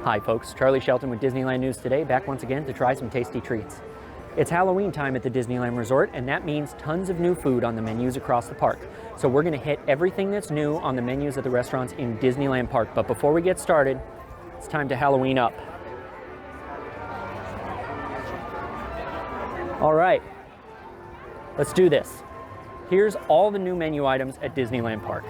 Hi folks, Charlie Shelton with Disneyland News Today, back once again to try some tasty treats. It's Halloween time at the Disneyland Resort, and that means tons of new food on the menus across the park. So we're gonna hit everything that's new on the menus at the restaurants in Disneyland Park. But before we get started, it's time to Halloween up. All right, let's do this. Here's all the new menu items at Disneyland Park.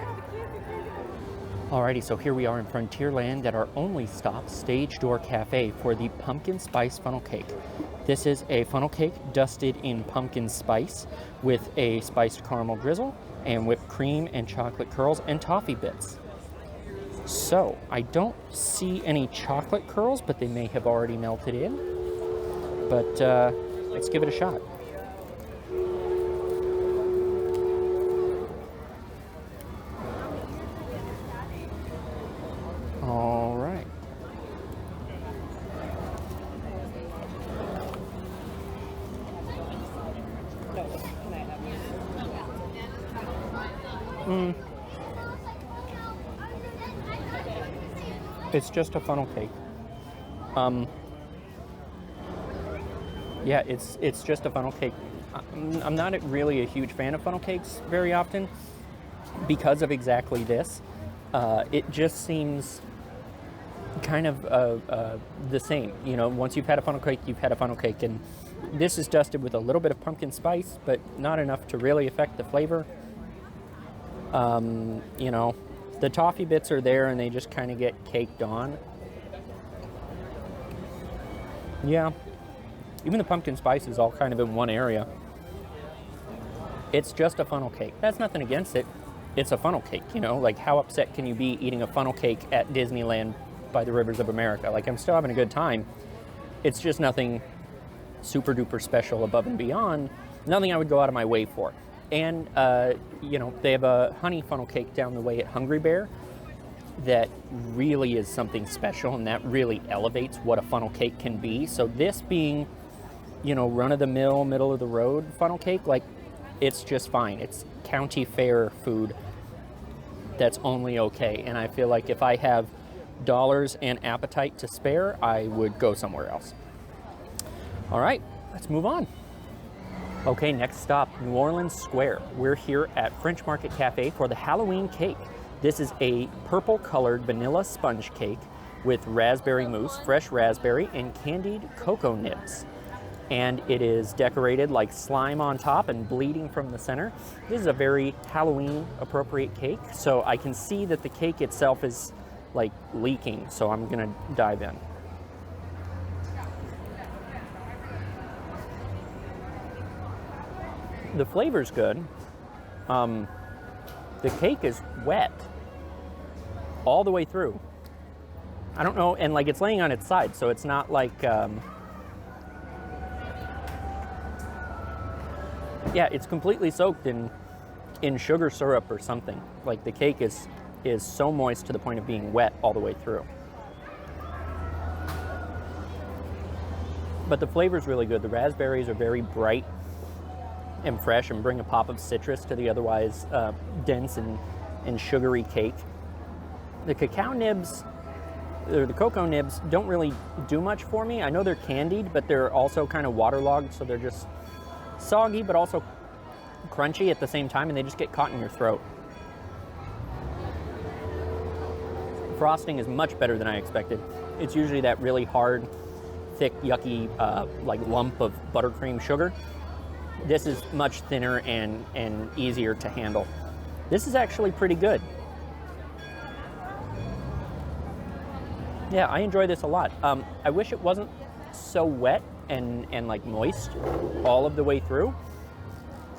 Alrighty, so here we are in Frontierland at our only stop, Stage Door Cafe, for the pumpkin spice funnel cake. This is a funnel cake dusted in pumpkin spice with a spiced caramel drizzle and whipped cream and chocolate curls and toffee bits. So, I don't see any chocolate curls, but they may have already melted in. But let's give it a shot. All right. It's just a funnel cake. Yeah, it's just a funnel cake. I'm not really a huge fan of funnel cakes very often because of exactly this. It just seems kind of the same. You know, once you've had a funnel cake, you've had a funnel cake, and this is dusted with a little bit of pumpkin spice, but not enough to really affect the flavor. You know, the toffee bits are there and they just kind of get caked on. Yeah, even the pumpkin spice is all kind of in one area. It's just a funnel cake. That's nothing against it. It's a funnel cake, you know, like how upset can you be eating a funnel cake at Disneyland by the rivers of America? Like, I'm still having a good time. It's just nothing super duper special above and beyond, nothing I would go out of my way for. And, you know, they have a honey funnel cake down the way at Hungry Bear that really is something special, and that really elevates what a funnel cake can be. So this being, you know, run-of-the-mill, middle-of-the-road funnel cake, like, it's just fine. It's county fair food that's only okay. And I feel like if I have dollars and appetite to spare, I would go somewhere else. All right, let's move on. Okay, next stop, New Orleans Square. We're here at French Market Cafe for the Halloween cake. This is a purple-colored vanilla sponge cake with raspberry mousse, fresh raspberry, and candied cocoa nibs. And it is decorated like slime on top and bleeding from the center. This is a very Halloween-appropriate cake, so I can see that the cake itself is like leaking, so I'm gonna dive in. The flavor's good. The cake is wet all the way through. I don't know, and like it's laying on its side, so it's not like, yeah, it's completely soaked in sugar syrup or something. Like the cake is so moist to the point of being wet all the way through. But the flavor's really good. The raspberries are very bright and fresh and bring a pop of citrus to the otherwise dense and sugary cake. The cacao nibs, or the cocoa nibs, don't really do much for me. I know they're candied, but they're also kind of waterlogged, so they're just soggy but also crunchy at the same time, and they just get caught in your throat. Frosting is much better than I expected. It's usually that really hard, thick, yucky, like lump of buttercream sugar. This is much thinner and easier to handle. This is actually pretty good. Yeah, I enjoy this a lot. I wish it wasn't so wet and like moist all of the way through,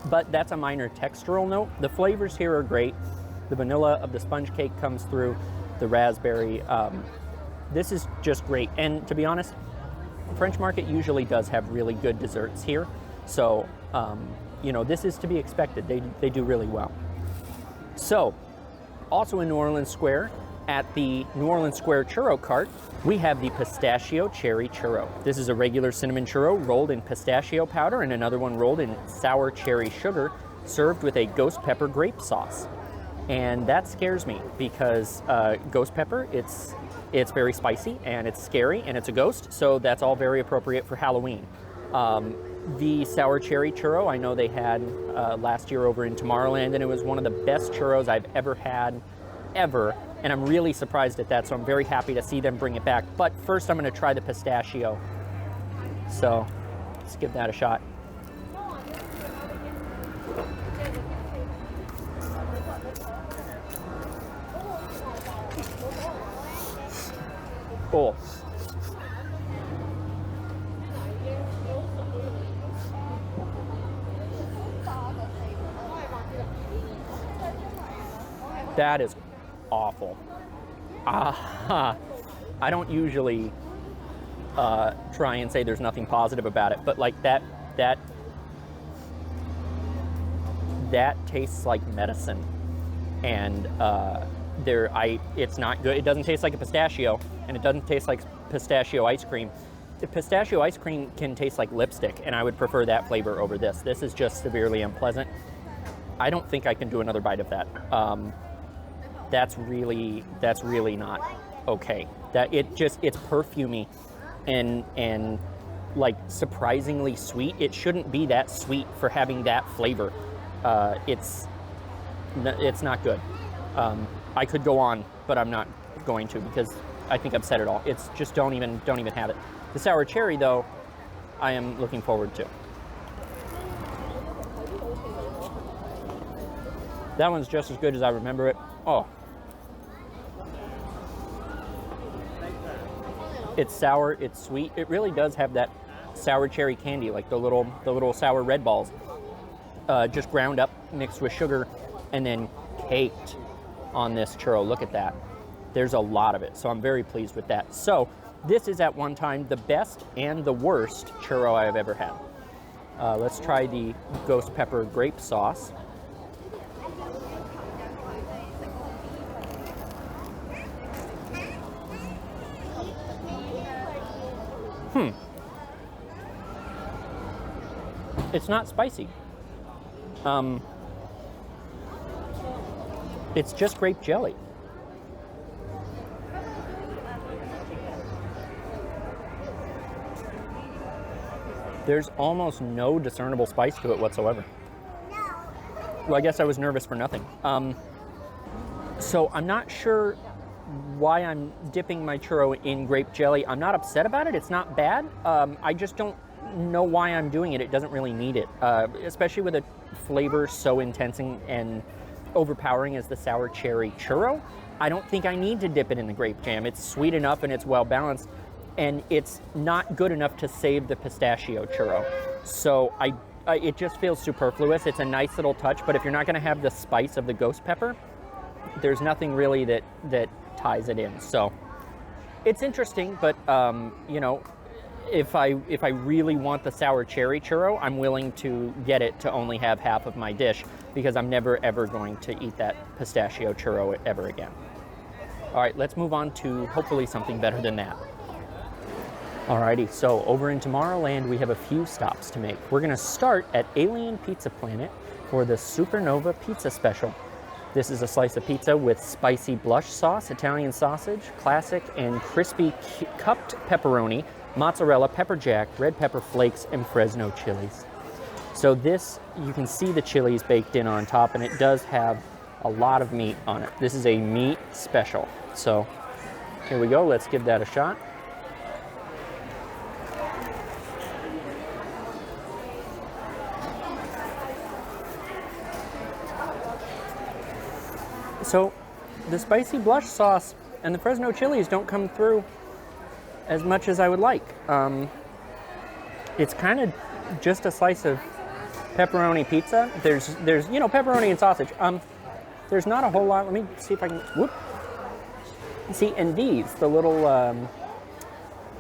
but that's a minor textural note. The flavors here are great. The vanilla of the sponge cake comes through, the raspberry. This is just great. And to be honest, French Market usually does have really good desserts here. So, you know, this is to be expected. They do really well. So, also in New Orleans Square, at the New Orleans Square churro cart, we have the pistachio cherry churro. This is a regular cinnamon churro rolled in pistachio powder and another one rolled in sour cherry sugar, served with a ghost pepper grape sauce. And that scares me because ghost pepper, it's very spicy and it's scary and it's a ghost, so that's all very appropriate for Halloween. The sour cherry churro, I know they had last year over in Tomorrowland, and it was one of the best churros I've ever had, ever. And I'm really surprised at that, so I'm very happy to see them bring it back. But first I'm gonna try the pistachio. So let's give that a shot. Oh. That is awful. I don't usually try and say there's nothing positive about it, but like that tastes like medicine, and it's not good. It doesn't taste like a pistachio, and it doesn't taste like pistachio ice cream. The pistachio ice cream can taste like lipstick, and I would prefer that flavor over this. This is just severely unpleasant. I don't think I can do another bite of that. That's really not okay. It's perfumey and like surprisingly sweet. It shouldn't be that sweet for having that flavor. It's not good. I could go on, but I'm not going to because I think I've said it all. It's just don't even have it. The sour cherry though, I am looking forward to. That one's just as good as I remember it. Oh. It's sour, it's sweet. It really does have that sour cherry candy, like the little sour red balls, just ground up, mixed with sugar, and then caked on this churro. Look at that. There's a lot of it, so I'm very pleased with that. So this is at one time the best and the worst churro I have ever had. Let's try the ghost pepper grape sauce. It's not spicy. It's just grape jelly. There's almost no discernible spice to it whatsoever. Well, I guess I was nervous for nothing. So I'm not sure why I'm dipping my churro in grape jelly. I'm not upset about it. It's not bad. I just don't know why I'm doing it. It doesn't really need it, especially with a flavor so intense and overpowering as the sour cherry churro. I don't think I need to dip it in the grape jam. It's sweet enough and it's well balanced, and it's not good enough to save the pistachio churro. So it just feels superfluous. It's a nice little touch, but if you're not going to have the spice of the ghost pepper, there's nothing really that ties it in. So it's interesting, but you know, if I really want the sour cherry churro, I'm willing to get it to only have half of my dish, because I'm never ever going to eat that pistachio churro ever again. All right, let's move on to hopefully something better than that. Alrighty, so over in Tomorrowland, we have a few stops to make. We're gonna start at Alien Pizza Planet for the Supernova Pizza Special. This is a slice of pizza with spicy blush sauce, Italian sausage, classic and crispy cupped pepperoni, mozzarella, pepper jack, red pepper flakes, and Fresno chilies. So this, you can see the chilies baked in on top, and it does have a lot of meat on it. This is a meat special. So here we go, let's give that a shot. So the spicy blush sauce and the Fresno chilies don't come through as much as I would like. It's kind of just a slice of pepperoni pizza. There's you know, pepperoni and sausage. There's not a whole lot. Let me see if I can, whoop. See, and these, the little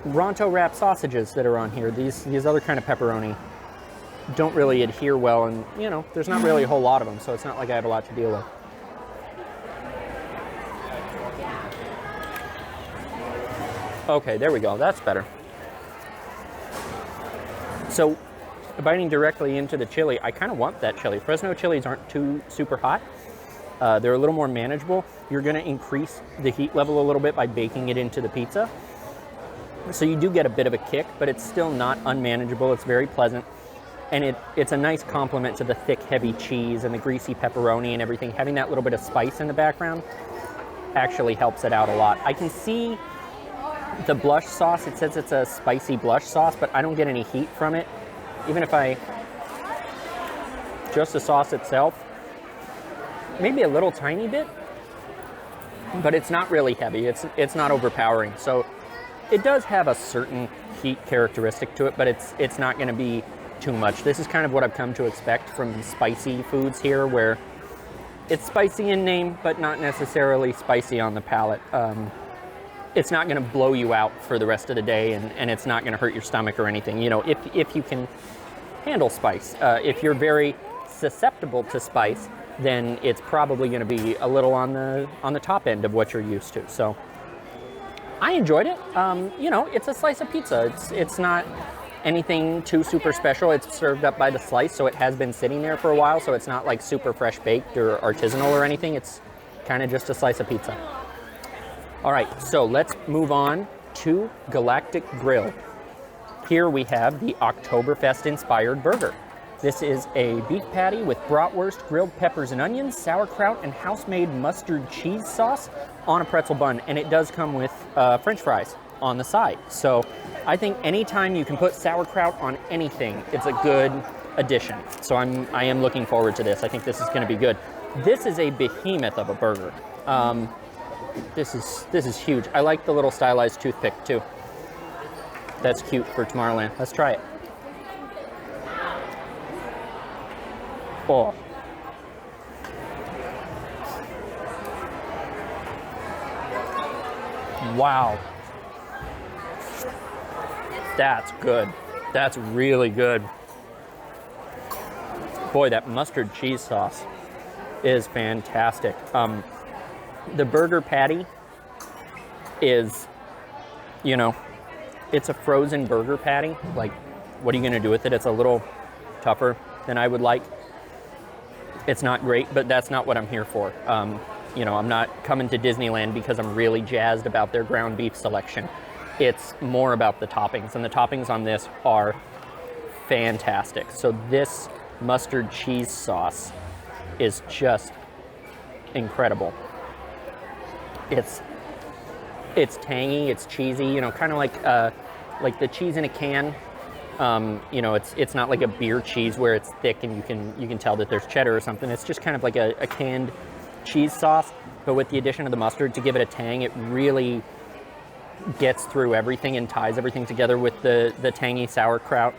Ronto wrap sausages that are on here, these other kind of pepperoni don't really adhere well, and you know, there's not really a whole lot of them, so it's not like I have a lot to deal with. Okay, there we go, that's better. So, biting directly into the chili, I kind of want that chili. Fresno chilies aren't too super hot, They're a little more manageable. You're going to increase the heat level a little bit by baking it into the pizza. So you do get a bit of a kick, but it's still not unmanageable. It's very pleasant. And it's a nice complement to the thick, heavy cheese and the greasy pepperoni and everything. Having that little bit of spice in the background actually helps it out a lot. I can see the blush sauce. It says it's a spicy blush sauce, but I don't get any heat from it. Even if just the sauce itself, maybe a little tiny bit, but it's not really heavy. It's not overpowering. So it does have a certain heat characteristic to it, but it's not going to be too much. This is kind of what I've come to expect from spicy foods here, where it's spicy in name, but not necessarily spicy on the palate. It's not going to blow you out for the rest of the day, and it's not going to hurt your stomach or anything. You know, if you can handle spice. If you're very susceptible to spice, then it's probably going to be a little on the top end of what you're used to. So I enjoyed it. You know, it's a slice of pizza. It's not anything too super special. It's served up by the slice, so it has been sitting there for a while, so it's not like super fresh baked or artisanal or anything. It's kind of just a slice of pizza. All right, so let's move on to Galactic Grill. Here we have the Oktoberfest inspired burger. This is a beef patty with bratwurst, grilled peppers and onions, sauerkraut, and house-made mustard cheese sauce on a pretzel bun. And it does come with French fries on the side. So I think anytime you can put sauerkraut on anything, it's a good addition. So I am looking forward to this. I think this is going to be good. This is a behemoth of a burger. This is huge. I like the little stylized toothpick too. That's cute for Tomorrowland. Let's try it. Oh. Wow. That's good. That's really good. Boy, that mustard cheese sauce is fantastic. The burger patty is, you know, it's a frozen burger patty. Like, what are you going to do with it? It's a little tougher than I would like. It's not great, but that's not what I'm here for. You know, I'm not coming to Disneyland because I'm really jazzed about their ground beef selection. It's more about the toppings, and the toppings on this are fantastic. So this mustard cheese sauce is just incredible. It's tangy, it's cheesy, you know, kind of like the cheese in a can. You know, it's not like a beer cheese where it's thick and you can tell that there's cheddar or something. It's just kind of like a canned cheese sauce, but with the addition of the mustard to give it a tang, it really gets through everything and ties everything together with the tangy sauerkraut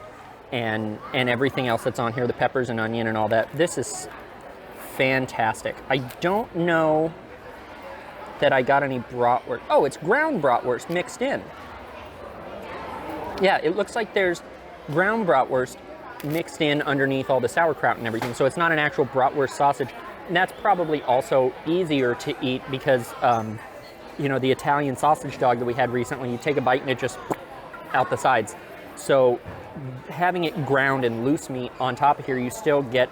and everything else that's on here, the peppers and onion and all that. This is fantastic. I don't know that I got any bratwurst. Oh, it's ground bratwurst mixed in. Yeah, it looks like there's ground bratwurst mixed in underneath all the sauerkraut and everything. So it's not an actual bratwurst sausage. And that's probably also easier to eat because, you know, the Italian sausage dog that we had recently, you take a bite and it just out the sides. So having it ground and loose meat on top of here, you still get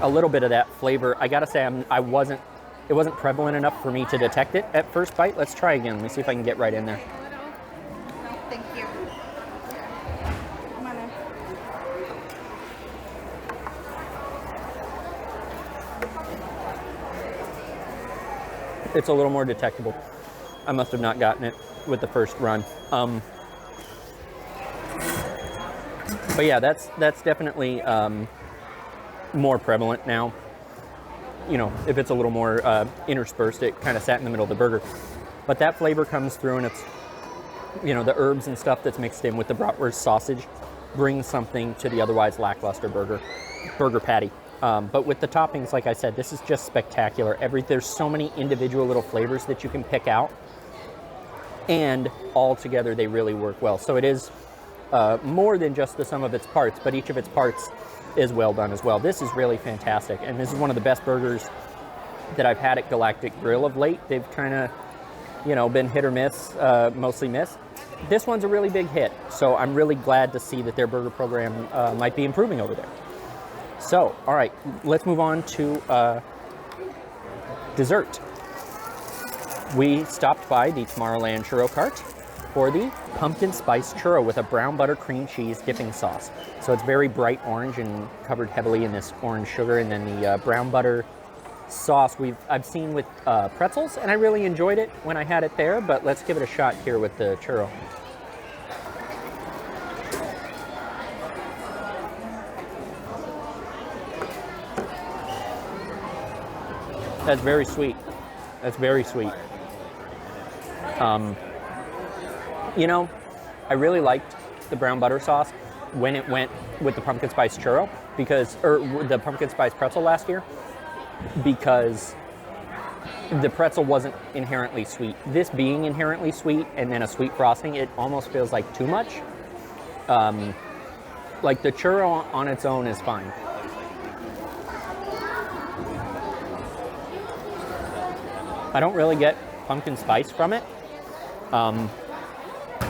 a little bit of that flavor. I gotta say, it wasn't prevalent enough for me to detect it at first bite. Let's try again. Let me see if I can get right in there. No, thank you. Come on in. It's a little more detectable. I must have not gotten it with the first run. But yeah, that's definitely more prevalent now. You know, if it's a little more interspersed, it kind of sat in the middle of the burger. But that flavor comes through, and it's, you know, the herbs and stuff that's mixed in with the bratwurst sausage brings something to the otherwise lackluster burger patty. But with the toppings, like I said, this is just spectacular. There's so many individual little flavors that you can pick out, and all together they really work well. So it is more than just the sum of its parts, but each of its parts is well done as well. This is really fantastic, and this is one of the best burgers that I've had at Galactic Grill of late. They've kind of, you know, been hit or miss, mostly miss. This one's a really big hit, so I'm really glad to see that their burger program might be improving over there. So, all right, let's move on to Dessert. We stopped by the Tomorrowland churro cart for the pumpkin spice churro with a brown butter cream cheese dipping sauce. So it's very bright orange and covered heavily in this orange sugar, and then the brown butter sauce I've seen with pretzels, and I really enjoyed it when I had it there, but let's give it a shot here with the churro. That's very sweet. That's very sweet. You know, I really liked the brown butter sauce when it went with the pumpkin spice churro or the pumpkin spice pretzel last year, because the pretzel wasn't inherently sweet. This being inherently sweet and then a sweet frosting, it almost feels like too much. Like the churro on its own is fine. I don't really get pumpkin spice from it.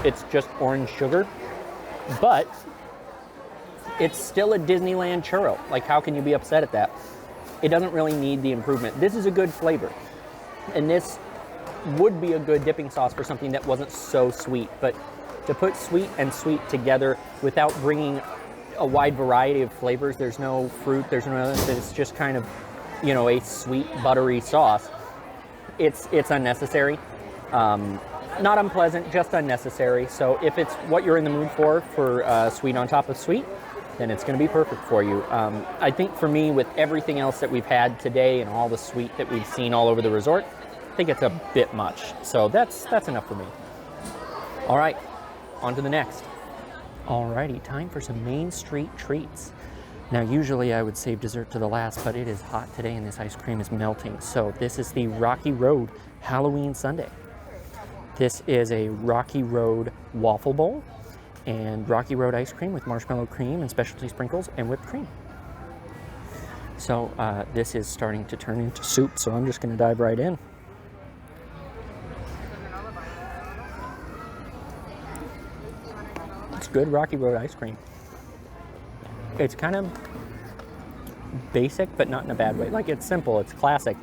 It's just orange sugar, but it's still a Disneyland churro. Like, how can you be upset at that? It doesn't really need the improvement. This is a good flavor, and this would be a good dipping sauce for something that wasn't so sweet. But to put sweet and sweet together without bringing a wide variety of flavors, there's no fruit, there's no other, it's just kind of, you know, a sweet buttery sauce. It's unnecessary. Not unpleasant, just unnecessary. So if it's what you're in the mood for sweet on top of sweet, then it's going to be perfect for you. I think for me, with everything else that we've had today and all the sweet that we've seen all over the resort, I think it's a bit much. So that's enough for me. All right, on to the next. Alrighty, time for some Main Street treats. Now, usually I would save dessert to the last, but it is hot today and this ice cream is melting. So this is the Rocky Road Halloween Sundae. This is a Rocky Road waffle bowl and Rocky Road ice cream with marshmallow cream and specialty sprinkles and whipped cream. So this is starting to turn into soup, so I'm just going to dive right in. It's good Rocky Road ice cream. It's kind of basic, but not in a bad way. Like, it's simple, it's classic.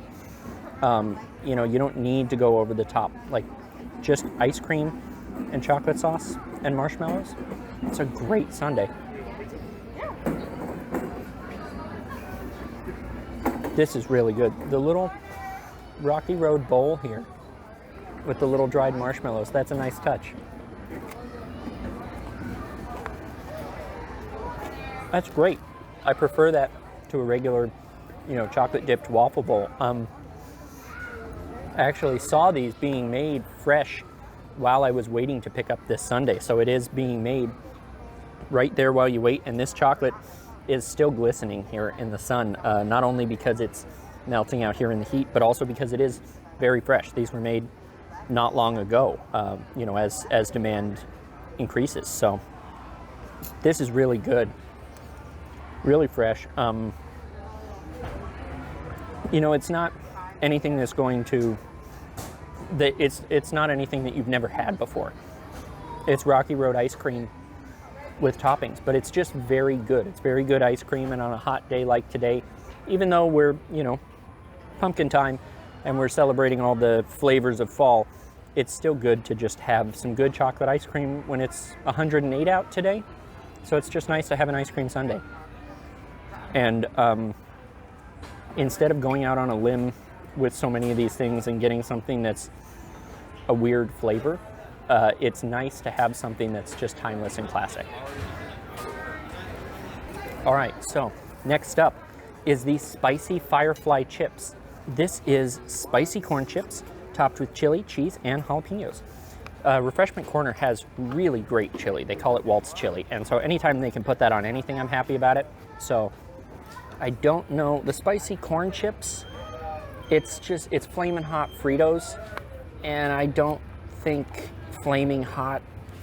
You know, you don't need to go over the top. Like, just ice cream and chocolate sauce and marshmallows. It's a great sundae. This is really good. The little Rocky Road bowl here with the little dried marshmallows, that's a nice touch. That's great. I prefer that to a regular, you know, chocolate dipped waffle bowl. I actually saw these being made fresh while I was waiting to pick up this sundae. So it is being made right there while you wait. And this chocolate is still glistening here in the sun, not only because it's melting out here in the heat, but also because it is very fresh. These were made not long ago, you know, as demand increases. So this is really good, really fresh. You know, it's not anything that's going to, it's not anything that you've never had before. It's Rocky Road ice cream with toppings, but it's just very good. It's very good ice cream, and on a hot day like today, even though we're, you know, pumpkin time and we're celebrating all the flavors of fall, it's still good to just have some good chocolate ice cream when it's 108 out today. So it's just nice to have an ice cream sundae. And instead of going out on a limb with so many of these things and getting something that's a weird flavor, it's nice to have something that's just timeless and classic. All right, so next up is the spicy firefly chips. This is spicy corn chips topped with chili, cheese, and jalapenos. Refreshment Corner has really great chili. They call it Walt's chili, and so anytime they can put that on anything, I'm happy about it. So I don't know, the spicy corn chips, it's flaming hot Fritos, and I don't think flaming hot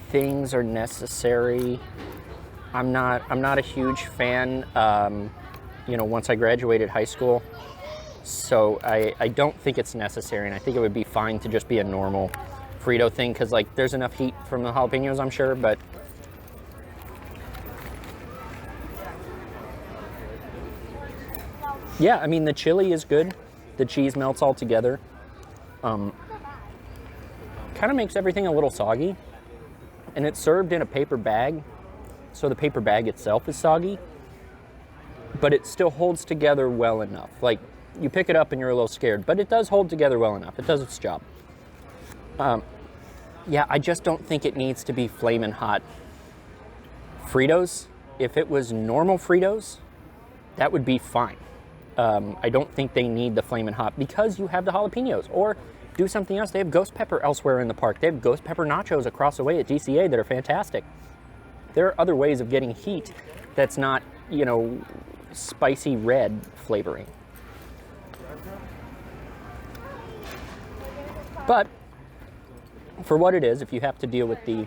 things are necessary. I'm not a huge fan, you know, once I graduated high school, so I don't think it's necessary, and I think it would be fine to just be a normal Frito thing, because, like, there's enough heat from the jalapenos, I'm sure, but yeah, I mean, the chili is good. the cheese melts all together. Kind of makes everything a little soggy. And it's served in a paper bag, so the paper bag itself is soggy. But it still holds together well enough. Like, you pick it up and you're a little scared, but it does hold together well enough. It does its job. Yeah, I just don't think it needs to be flamin' hot Fritos. If it was normal Fritos, that would be fine. I don't think they need the flamin' hot because you have the jalapenos. Or do something else. They have ghost pepper elsewhere in the park. They have ghost pepper nachos across the way at DCA that are fantastic. There are other ways of getting heat that's not, you know, spicy red flavoring. But for what it is, if you have to deal with the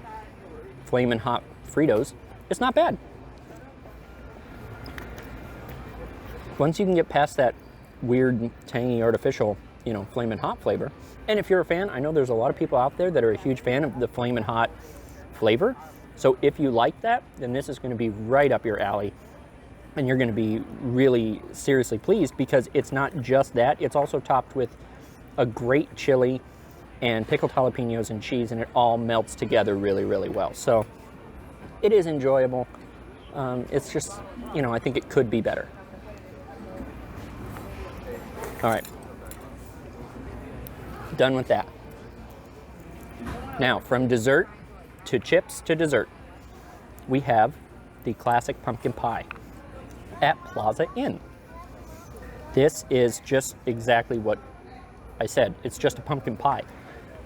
flamin' hot Fritos, it's not bad. Once you can get past that weird, tangy, artificial, you know, flamin' hot flavor. And if you're a fan, I know there's a lot of people out there that are a huge fan of the flamin' hot flavor. So if you like that, then this is going to be right up your alley. And you're going to be really seriously pleased because it's not just that. It's also topped with a great chili and pickled jalapenos and cheese, and it all melts together really, really well. So it is enjoyable. It's just, you know, I think it could be better. All right. Done with that. Now, from dessert to chips to dessert, we have the classic pumpkin pie at Plaza Inn. This is just exactly what I said. It's just a pumpkin pie.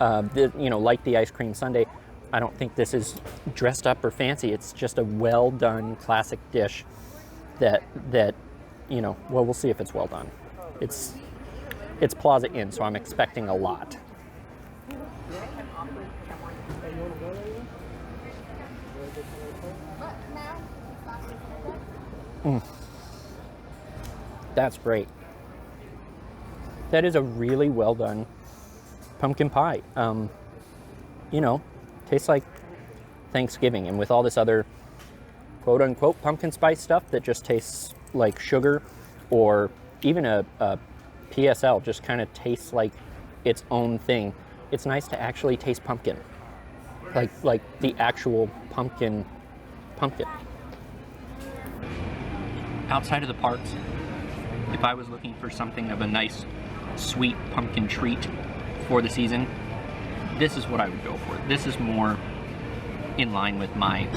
You know, like the ice cream sundae, I don't think this is dressed up or fancy. It's just a well done classic dish that you know, well, we'll see if it's well done. It's Plaza Inn, so I'm expecting a lot. That's great. That is a really well done pumpkin pie. You know, tastes like Thanksgiving, and with all this other quote unquote pumpkin spice stuff that just tastes like sugar, or even a PSL just kind of tastes like its own thing. It's nice to actually taste pumpkin, like the actual pumpkin. Outside of the parks, if I was looking for something of a nice sweet pumpkin treat for the season, this is what I would go for. This is more in line with my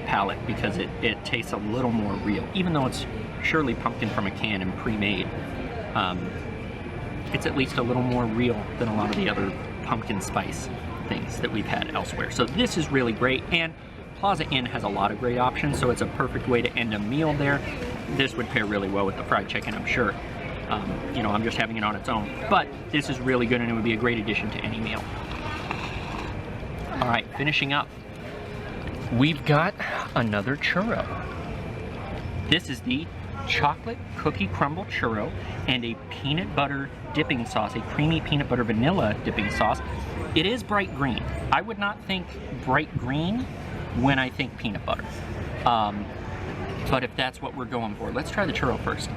palate because it tastes a little more real. Even though it's surely pumpkin from a can and pre-made, it's at least a little more real than a lot of the other pumpkin spice things that we've had elsewhere. So this is really great, and Plaza Inn has a lot of great options, so it's a perfect way to end a meal there. This would pair really well with the fried chicken, I'm sure. You know, I'm just having it on its own. But this is really good, and it would be a great addition to any meal. All right, finishing up, we've got another churro. This is the chocolate cookie crumble churro and a peanut butter dipping sauce, a creamy peanut butter vanilla dipping sauce. It is bright green. I would not think bright green when I think peanut butter. But if that's what we're going for, let's try the churro first.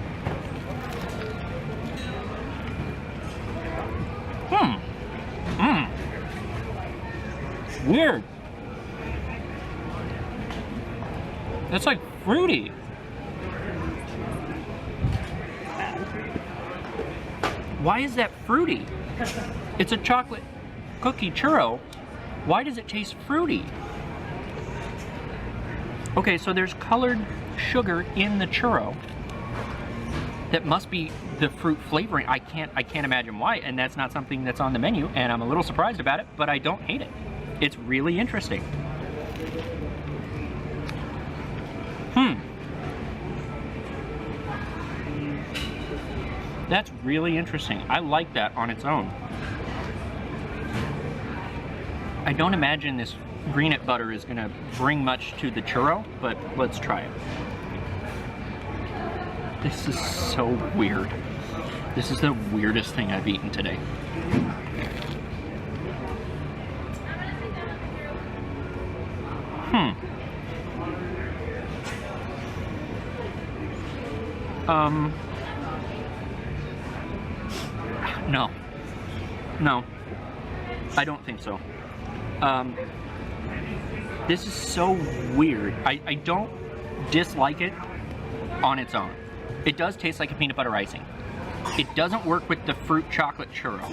Weird. It's like fruity. Why is that fruity? It's a chocolate cookie churro. Why does it taste fruity? Okay, so there's colored sugar in the churro. That must be the fruit flavoring. I can't imagine why, and that's not something that's on the menu, and I'm a little surprised about it, but I don't hate it. It's really interesting. That's really interesting. I like that on its own. I don't imagine this green-it butter is gonna bring much to the churro, but let's try it. This is so weird. This is the weirdest thing I've eaten today. No. No. I don't think so. This is so weird. I don't dislike it on its own. It does taste like a peanut butter icing. It doesn't work with the fruit chocolate churro.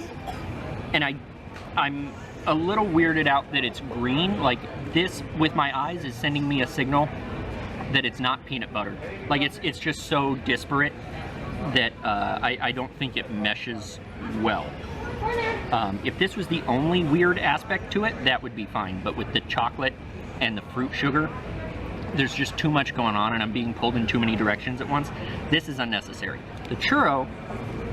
And I'm a little weirded out that it's green. Like, this with my eyes is sending me a signal that it's not peanut butter. Like, it's just so disparate that I don't think it meshes well. If this was the only weird aspect to it, that would be fine. But with the chocolate and the fruit sugar, there's just too much going on and I'm being pulled in too many directions at once. This is unnecessary. The churro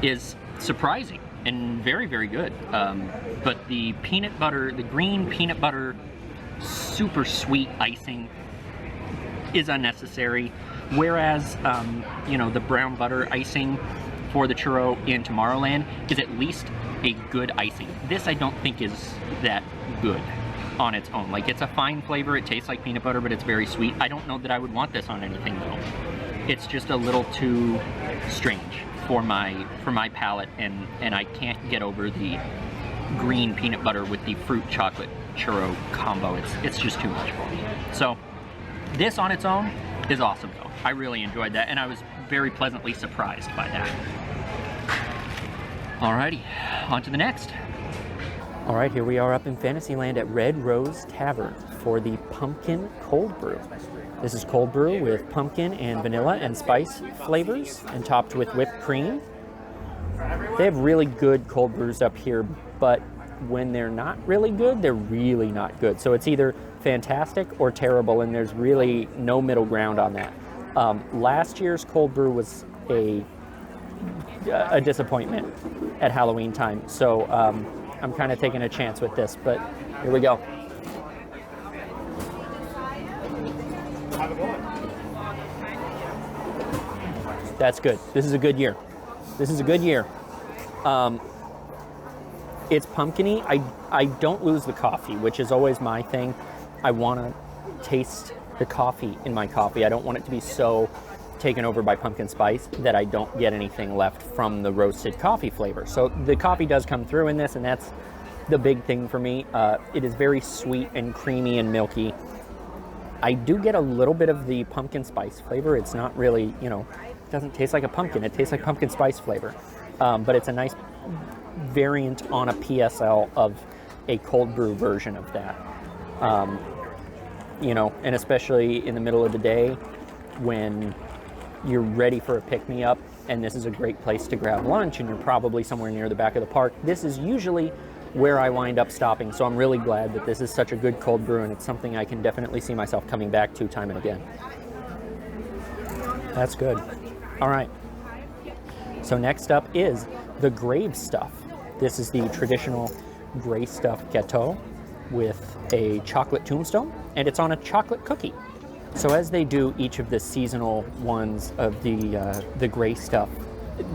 is surprising and very, very good. But the peanut butter, the green peanut butter, super sweet icing is unnecessary. Whereas, you know, the brown butter icing for the churro in Tomorrowland is at least a good icing. This I don't think is that good on its own. Like, it's a fine flavor, it tastes like peanut butter, but it's very sweet. I don't know that I would want this on anything though. It's just a little too strange for my palate, and I can't get over the green peanut butter with the fruit chocolate churro combo. It's just too much for me. So this on its own is awesome though. I really enjoyed that and I was very pleasantly surprised by that. Alrighty, on to the next. All right, here we are up in Fantasyland at Red Rose Tavern for the pumpkin cold brew. This is cold brew with pumpkin and vanilla and spice flavors and topped with whipped cream. They have really good cold brews up here, but when they're not really good, they're really not good. So it's either fantastic or terrible, and there's really no middle ground on that. Last year's cold brew was a disappointment at Halloween time, so I'm kind of taking a chance with this, but here we go. That's good. This is a good year. This is a good year. It's pumpkin-y. I don't lose the coffee, which is always my thing. I want to taste the coffee in my coffee. I don't want it to be so taken over by pumpkin spice that I don't get anything left from the roasted coffee flavor. So the coffee does come through in this, and that's the big thing for me. It is very sweet and creamy and milky. I do get a little bit of the pumpkin spice flavor. It's not really, you know, it doesn't taste like a pumpkin. It tastes like pumpkin spice flavor. But it's a nice variant on a PSL of a cold brew version of that. You know, and especially in the middle of the day when you're ready for a pick-me-up, and this is a great place to grab lunch, and you're probably somewhere near the back of the park. This is usually where I wind up stopping, so I'm really glad that this is such a good cold brew, and it's something I can definitely see myself coming back to time and again. That's good. All right. So next up is the Grave Stuff. This is the traditional gray stuff gâteau with a chocolate tombstone, and it's on a chocolate cookie. So as they do each of the seasonal ones of the gray stuff,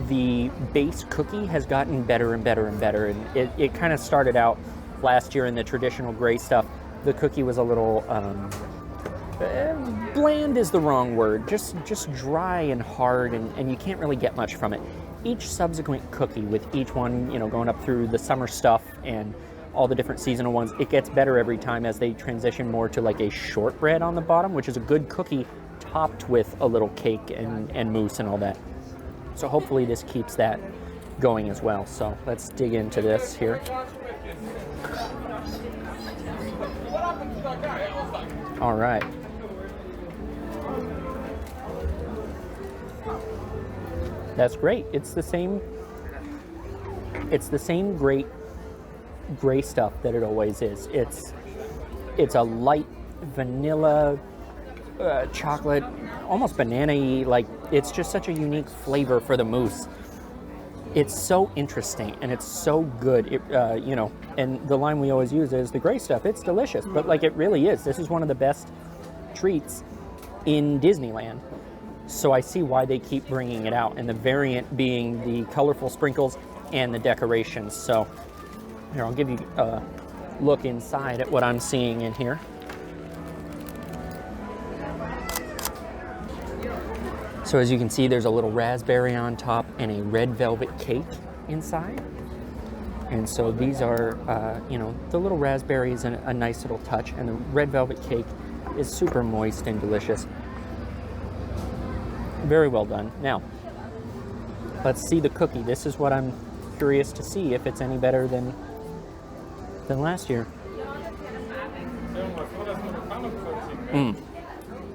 the base cookie has gotten better and better and better, and it kind of started out last year in the traditional gray stuff. The cookie was a little bland is the wrong word, just dry and hard, and you can't really get much from it. Each subsequent cookie, with each one, you know, going up through the summer stuff and all the different seasonal ones, it gets better every time as they transition more to like a shortbread on the bottom, which is a good cookie topped with a little cake and mousse and all that. So hopefully this keeps that going as well. So let's dig into this here. All right. That's great. It's the same great gray stuff that it always is. It's a light vanilla chocolate, almost banana-y. Like, it's just such a unique flavor for the mousse. It's so interesting and it's so good. You know, and the line we always use is the gray stuff. It's delicious, but like, it really is. This is one of the best treats in Disneyland. So I see why they keep bringing it out, and the variant being the colorful sprinkles and the decorations. So here, I'll give you a look inside at what I'm seeing in here. So as you can see, there's a little raspberry on top and a red velvet cake inside. And so these are, you know, the little raspberries and a nice little touch. And the red velvet cake is super moist and delicious. Very well done. Now, let's see the cookie. This is what I'm curious to see, if it's any better than last year.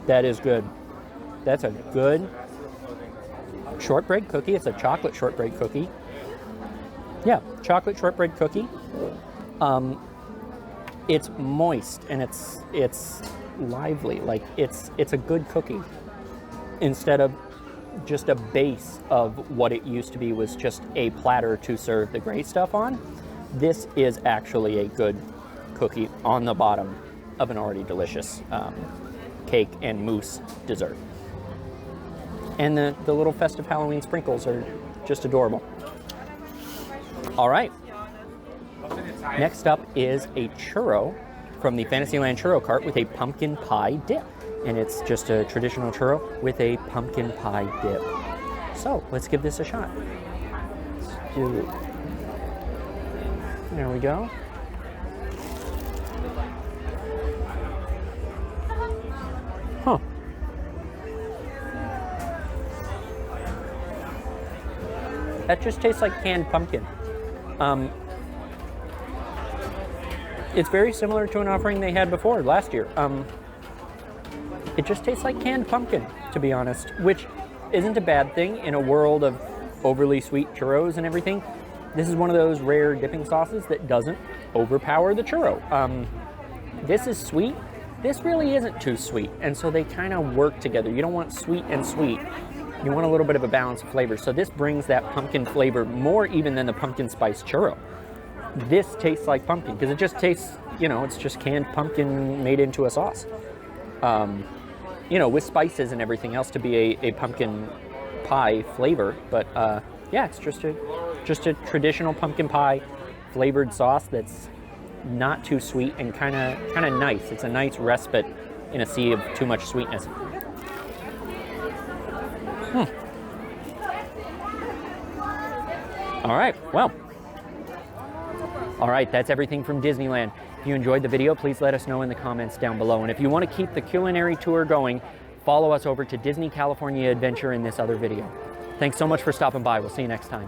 That is good. That's a good shortbread cookie. It's a chocolate shortbread cookie. Yeah, chocolate shortbread cookie. It's moist and it's lively. Like it's a good cookie instead of just a base of what it used to be was just a platter to serve the great stuff on. This is actually a good cookie on the bottom of an already delicious cake and mousse dessert. And the little festive Halloween sprinkles are just adorable. All right. Next up is a churro from the Fantasyland churro cart with a pumpkin pie dip. And it's just a traditional churro with a pumpkin pie dip. So let's give this a shot. Let's do it. There we go. Huh. That just tastes like canned pumpkin. It's very similar to an offering they had before last year. It just tastes like canned pumpkin, to be honest, which isn't a bad thing in a world of overly sweet churros and everything. This is one of those rare dipping sauces that doesn't overpower the churro. This is sweet. This really isn't too sweet, and so they kind of work together. You don't want sweet and sweet. You want a little bit of a balance of flavor. So this brings that pumpkin flavor more even than the pumpkin spice churro. This tastes like pumpkin because it just tastes, you know, it's just canned pumpkin made into a sauce. You know, with spices and everything else to be a pumpkin pie flavor. But yeah, it's just a traditional pumpkin pie flavored sauce that's not too sweet and kind of nice. It's a nice respite in a sea of too much sweetness. All right, well. All right, that's everything from Disneyland. If you enjoyed the video, please let us know in the comments down below. And if you want to keep the culinary tour going, follow us over to Disney California Adventure in this other video. Thanks so much for stopping by. We'll see you next time.